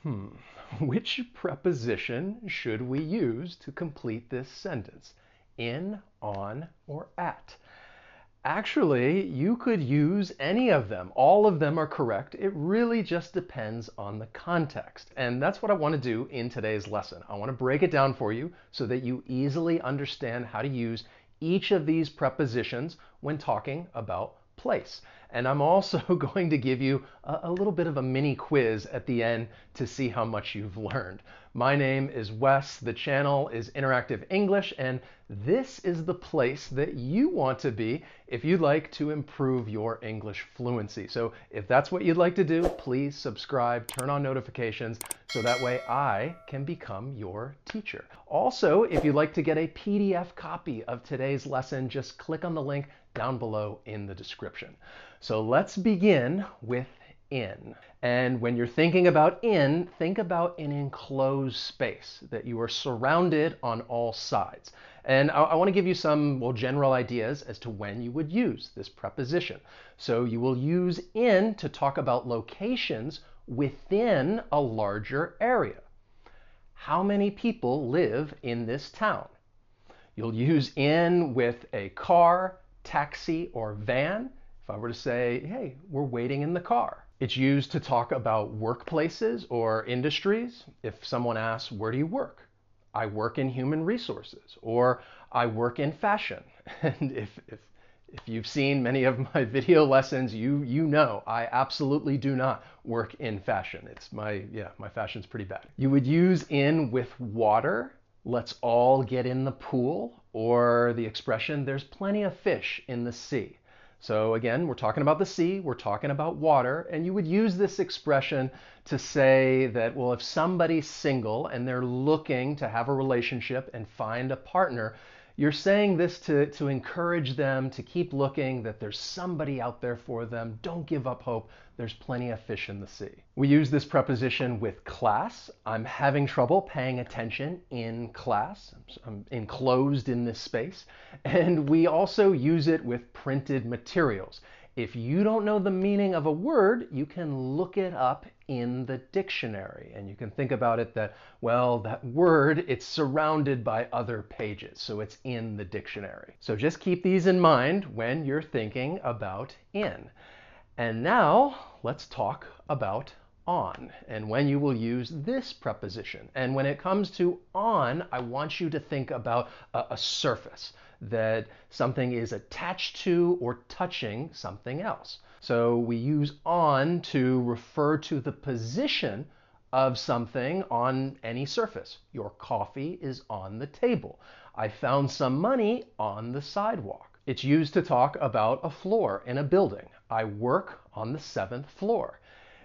Hmm, which preposition should we use to complete this sentence? In, on, or at? Actually, you could use any of them. All of them are correct. It really just depends on the context. And that's what I want to do in today's lesson. I want to break it down for you so that you easily understand how to use each of these prepositions when talking about place. And I'm also going to give you a little bit of a mini quiz at the end to see how much you've learned. My name is Wes, the channel is Interactive English, and this is the place that you want to be if you'd like to improve your English fluency. So if that's what you'd like to do, please subscribe, turn on notifications, so that way I can become your teacher. Also, if you'd like to get a PDF copy of today's lesson, just click on the link down below in the description. So let's begin with in. And when you're thinking about in, think about an enclosed space that you are surrounded on all sides. And I want to give you some, well, general ideas as to when you would use this preposition. So you will use in to talk about locations within a larger area. How many people live in this town? You'll use in with a car, taxi, or van. If I were to say, hey, we're waiting in the car. It's used to talk about workplaces or industries. If someone asks, where do you work? I work in human resources, or I work in fashion. And if you've seen many of my video lessons, you know I absolutely do not work in fashion. My fashion's pretty bad. You would use in with water. Let's all get in the pool, or the expression, there's plenty of fish in the sea. So again, we're talking about the sea, we're talking about water, and you would use this expression to say that, well, if somebody's single and they're looking to have a relationship and find a partner, you're saying this to encourage them to keep looking, that there's somebody out there for them. Don't give up hope. There's plenty of fish in the sea. We use this preposition with class. I'm having trouble paying attention in class. I'm enclosed in this space. And we also use it with printed materials. If you don't know the meaning of a word, you can look it up in the dictionary. And you can think about it that, well, that word, it's surrounded by other pages, so it's in the dictionary. So just keep these in mind when you're thinking about in. And now let's talk about on, and when you will use this preposition. And when it comes to on, I want you to think about a surface, that something is attached to or touching something else. So we use on to refer to the position of something on any surface. Your coffee is on the table. I found some money on the sidewalk. It's used to talk about a floor in a building. I work on the 7th floor.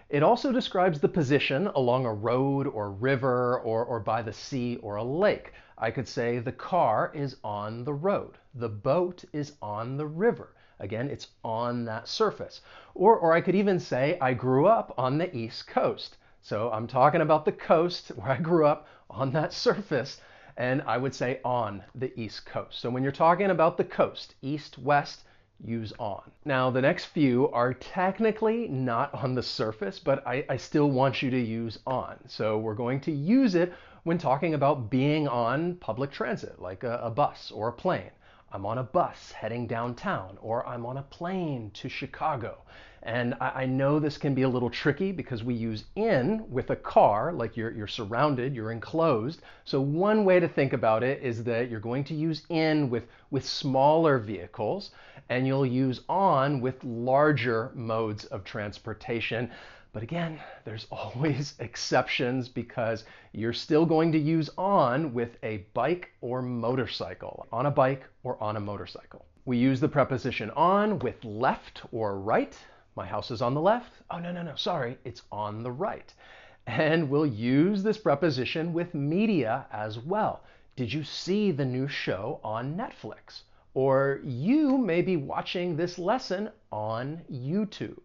It also describes the position along a road or river or by the sea or a lake. I could say the car is on the road. The boat is on the river. Again, it's on that surface. Or I could even say I grew up on the East Coast. So I'm talking about the coast where I grew up on that surface, and I would say on the East Coast. So when you're talking about the coast, east, west, use on. Now the next few are technically not on the surface, but I still want you to use on. So we're going to use it when talking about being on public transit, like a bus or a plane. I'm on a bus heading downtown, or I'm on a plane to Chicago. And I know this can be a little tricky because we use in with a car, like you're surrounded, you're enclosed. So one way to think about it is that you're going to use in with smaller vehicles, and you'll use on with larger modes of transportation. But again, there's always exceptions because you're still going to use on with a bike or motorcycle, on a bike or on a motorcycle. We use the preposition on with left or right. My house is on the left. Oh, no, sorry, it's on the right. And we'll use this preposition with media as well. Did you see the new show on Netflix? Or you may be watching this lesson on YouTube.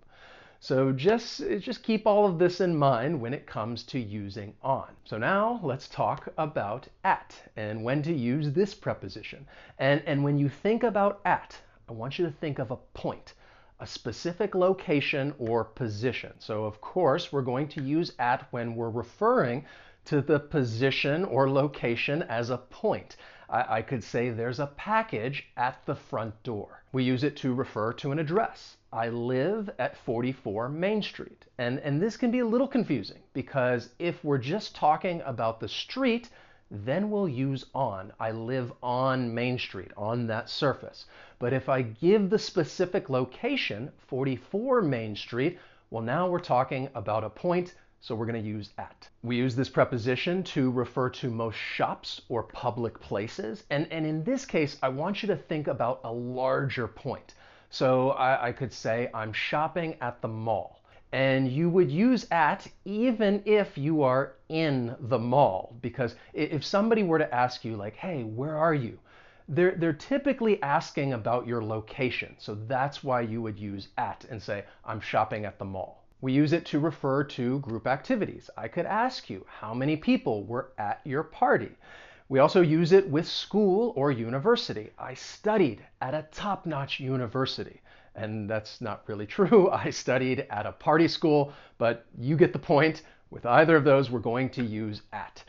So just keep all of this in mind when it comes to using on. So now let's talk about at and when to use this preposition. And when you think about at, I want you to think of a point. a specific location or position. So of course, we're going to use at when we're referring to the position or location as a point. I could say there's a package at the front door. We use it to refer to an address. I live at 44 Main Street. And this can be a little confusing because if we're just talking about the street, then we'll use on. I live on Main Street, on that surface. But if I give the specific location, 44 Main Street, well, now we're talking about a point, so we're going to use at. We use this preposition to refer to most shops or public places. And in this case, I want you to think about a larger point. So I could say I'm shopping at the mall. And you would use at even if you are in the mall, because if somebody were to ask you like, hey, where are you? They're typically asking about your location. So that's why you would use at and say, I'm shopping at the mall. We use it to refer to group activities. I could ask you, how many people were at your party? We also use it with school or university. I studied at a top-notch university. And that's not really true. I studied at a party school, but you get the point. With either of those, we're going to use at.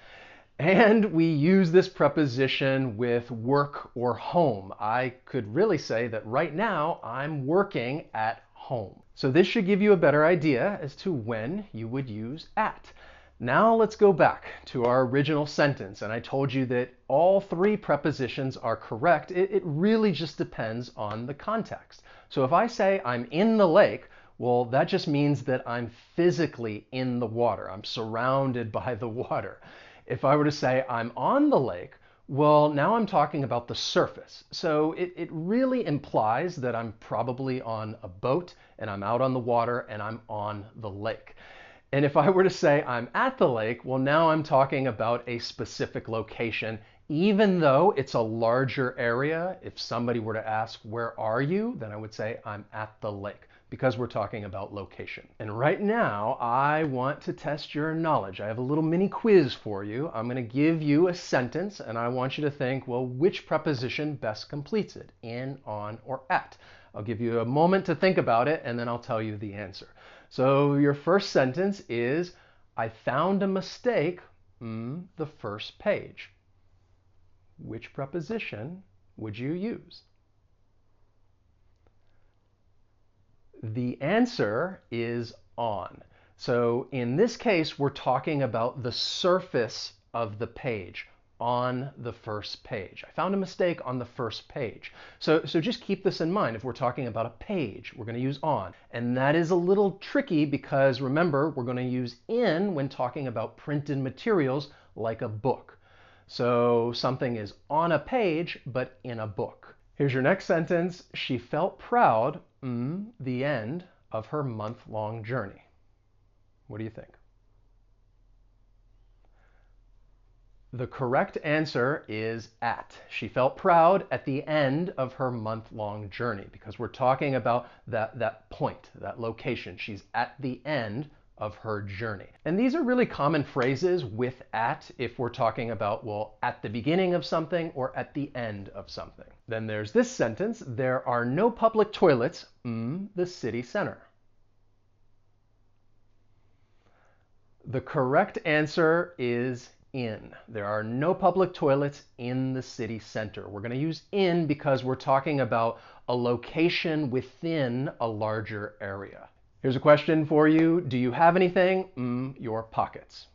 And we use this preposition with work or home. I could really say that right now I'm working at home. So this should give you a better idea as to when you would use at. Now let's go back to our original sentence. And I told you that all three prepositions are correct. It really just depends on the context. So if I say I'm in the lake, well, that just means that I'm physically in the water. I'm surrounded by the water. If I were to say I'm on the lake, well, now I'm talking about the surface. So it really implies that I'm probably on a boat and I'm out on the water and I'm on the lake. And if I were to say I'm at the lake, well, now I'm talking about a specific location, even though it's a larger area. If somebody were to ask, where are you? Then I would say I'm at the lake, because we're talking about location. And right now, I want to test your knowledge. I have a little mini quiz for you. I'm going to give you a sentence, and I want you to think, well, which preposition best completes it? In, on, or at? I'll give you a moment to think about it, and then I'll tell you the answer. So your first sentence is, I found a mistake, the first page. Which preposition would you use? The answer is on. So in this case, we're talking about the surface of the page, on the first page. I found a mistake on the first page. So just keep this in mind. If we're talking about a page, we're going to use on. And that is a little tricky because remember, we're going to use in when talking about printed materials like a book. So something is on a page, but in a book. Here's your next sentence. She felt proud, the end of her month-long journey. What do you think? The correct answer is at. She felt proud at the end of her month-long journey because we're talking about that point, that location. She's at the end of her journey. And these are really common phrases with at if we're talking about, well, at the beginning of something or at the end of something. Then there's this sentence, there are no public toilets, the city center. The correct answer is in. There are no public toilets in the city center. We're going to use in because we're talking about a location within a larger area. Here's a question for you. Do you have anything? Your pockets.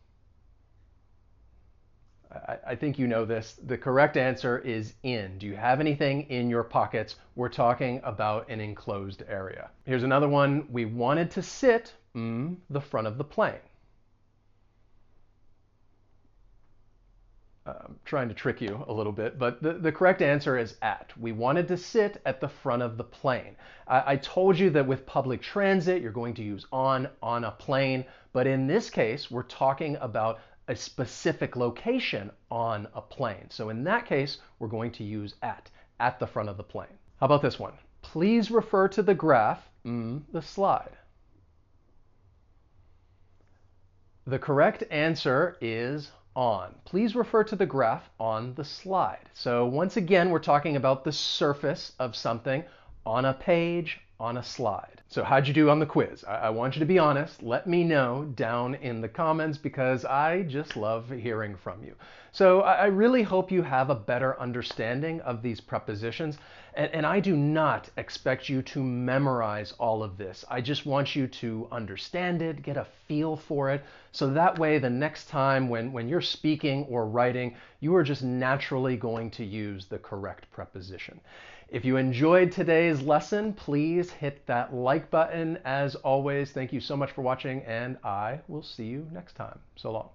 I think you know this. The correct answer is in. Do you have anything in your pockets? We're talking about an enclosed area. Here's another one. We wanted to sit the front of the plane. I'm trying to trick you a little bit, but the correct answer is at. We wanted to sit at the front of the plane. I told you that with public transit, you're going to use on a plane, but in this case, we're talking about a specific location on a plane. So in that case, we're going to use at the front of the plane. How about this one? Please refer to the graph, the slide. The correct answer is on. Please refer to the graph on the slide. So once again, we're talking about the surface of something on a page, on a slide. So how'd you do on the quiz? I want you to be honest. Let me know down in the comments because I just love hearing from you. So I really hope you have a better understanding of these prepositions. And I do not expect you to memorize all of this. I just want you to understand it, get a feel for it, so that way the next time when you're speaking or writing, you are just naturally going to use the correct preposition. If you enjoyed today's lesson, please hit that like button. As always, thank you so much for watching, and I will see you next time. So long.